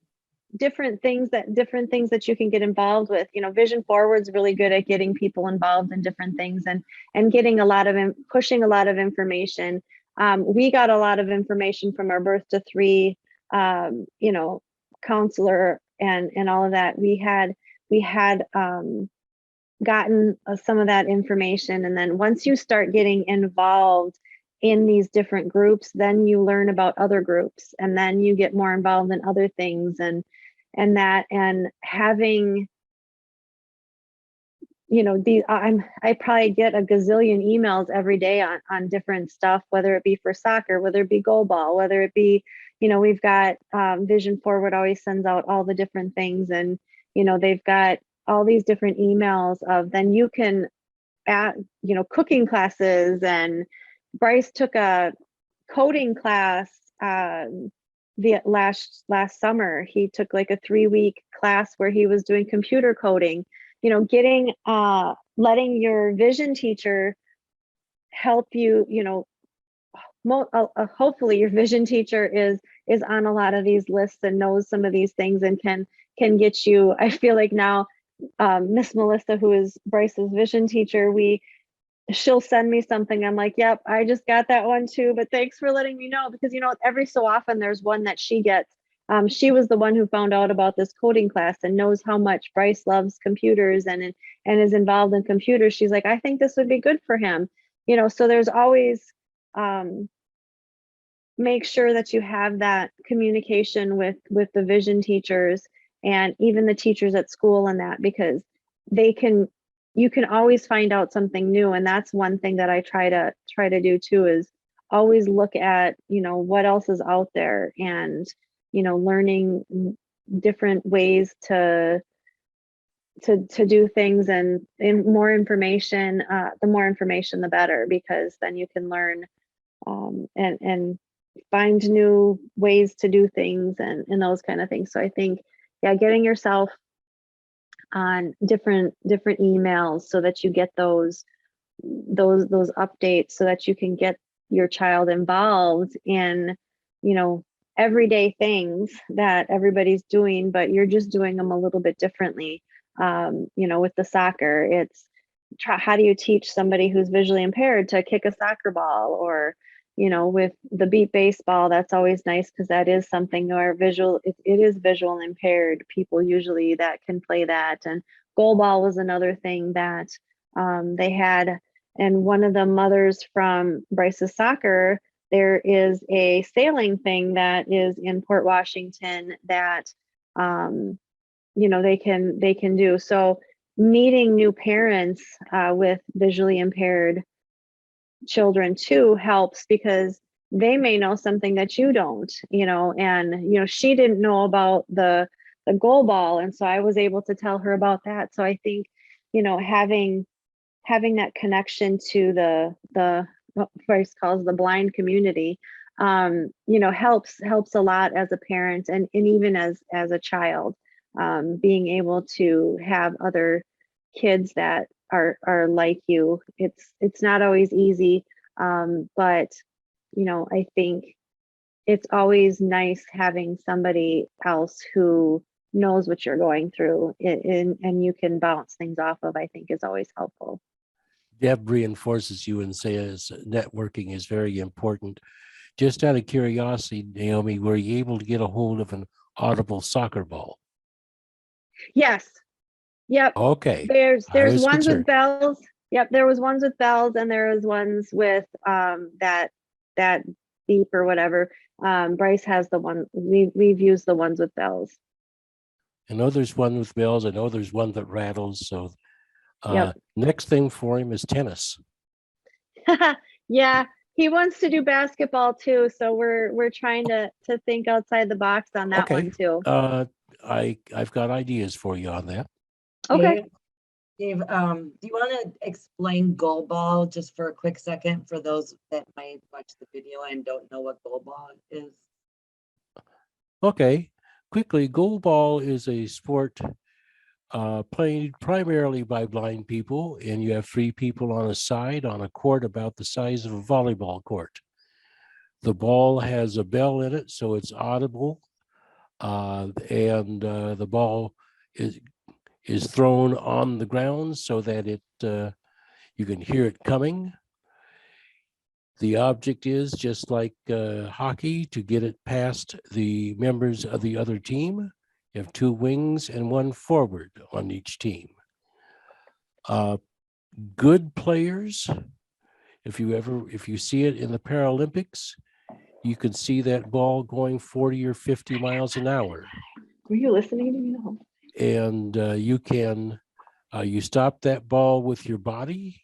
different things that you can get involved with. You know, Vision Forward's really good at getting people involved in different things and getting pushing a lot of information. We got a lot of information from our Birth to 3, you know, counselor and all of that. We had gotten some of that information, and then once you start getting involved in these different groups, then you learn about other groups, and then you get more involved in other things, and having, you know, I probably get a gazillion emails every day on different stuff, whether it be for soccer, whether it be goal ball, whether it be, you know, we've got Vision Forward always sends out all the different things, and you know, they've got all these different emails of, then you can add, you know, cooking classes. And Bryce took a coding class the last summer. He took like a 3-week class where he was doing computer coding, you know, getting letting your vision teacher help you, you know, hopefully your vision teacher is on a lot of these lists and knows some of these things and can get you. I feel like now Miss Melissa, who is Bryce's vision teacher, she'll send me something. I'm like, yep, I just got that one too, but thanks for letting me know, because you know, every so often there's one that she gets. She was the one who found out about this coding class and knows how much Bryce loves computers and is involved in computers. She's like, I think this would be good for him. You know, so there's always make sure that you have that communication with the vision teachers and even the teachers at school and that, because they can you can always find out something new. And that's one thing that I try to do too, is always look at, what else is out there, and, learning different ways to do things, and more information. The more information, the better, because then you can learn, and find new ways to do things, and those kind of things. So I think, yeah, getting yourself on different emails so that you get those updates, so that you can get your child involved in, everyday things that everybody's doing, but you're just doing them a little bit differently. With the soccer, it's how do you teach somebody who's visually impaired to kick a soccer ball? Or, with the beep baseball, that's always nice, because that is something where it is visual impaired people usually that can play that. And goal ball was another thing that they had. And one of the mothers from Bryce's soccer, there is a sailing thing that is in Port Washington that they can do. So meeting new parents with visually impaired children too helps, because they may know something that you don't, and she didn't know about the goal ball, and so I was able to tell her about that. So I think, having that connection to the what Bryce calls the blind community, helps a lot as a parent, and even as a child, being able to have other kids that are like you. It's not always easy, but I think it's always nice having somebody else who knows what you're going through, and you can bounce things off of. I think is always helpful. Deb reinforces you and says networking is very important. Just out of curiosity, Naomi, were you able to get a hold of an audible soccer ball? Yes. Yep. Okay. There's ones concerned. with bells. Yep. There was ones with bells, and there was ones with that beep or whatever. Bryce has the one. We've used the ones with bells. I know there's one with bells. I know there's one that rattles. So Yep. next thing for him is tennis. Yeah, he wants to do basketball too, so we're trying to think outside the box on that Okay. one too. I've got ideas for you on that. Okay. Dave, do you want to explain goal ball just for a quick second for those that might watch the video and don't know what goal ball is? Okay. Quickly, goal ball is a sport played primarily by blind people, and you have 3 people on a side on a court about the size of a volleyball court. The ball has a bell in it, so it's audible, and the ball is thrown on the ground so that you can hear it coming. The object is, just like hockey, to get it past the members of the other team. You have 2 wings and 1 forward on each team. Good players, if you see it in the Paralympics, you can see that ball going 40 or 50 miles an hour. Were you listening to me? No. And you stop that ball with your body.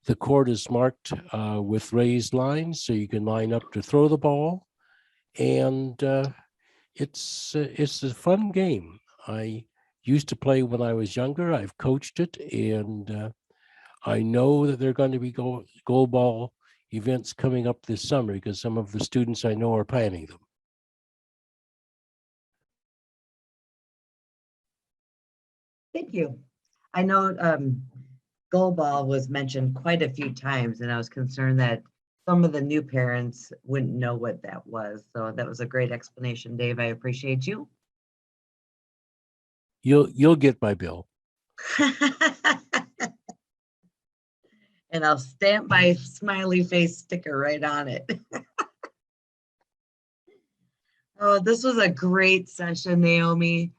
The court is marked with raised lines, so you can line up to throw the ball. And it's a fun game. I used to play when I was younger. I've coached it, and I know that there are going to be goal ball events coming up this summer, because some of the students I know are planning them. Thank you. I know goal ball was mentioned quite a few times, and I was concerned that some of the new parents wouldn't know what that was. So that was a great explanation, Dave. I appreciate you. You'll get my bill. And I'll stamp my smiley face sticker right on it. Oh, this was a great session, Naomi.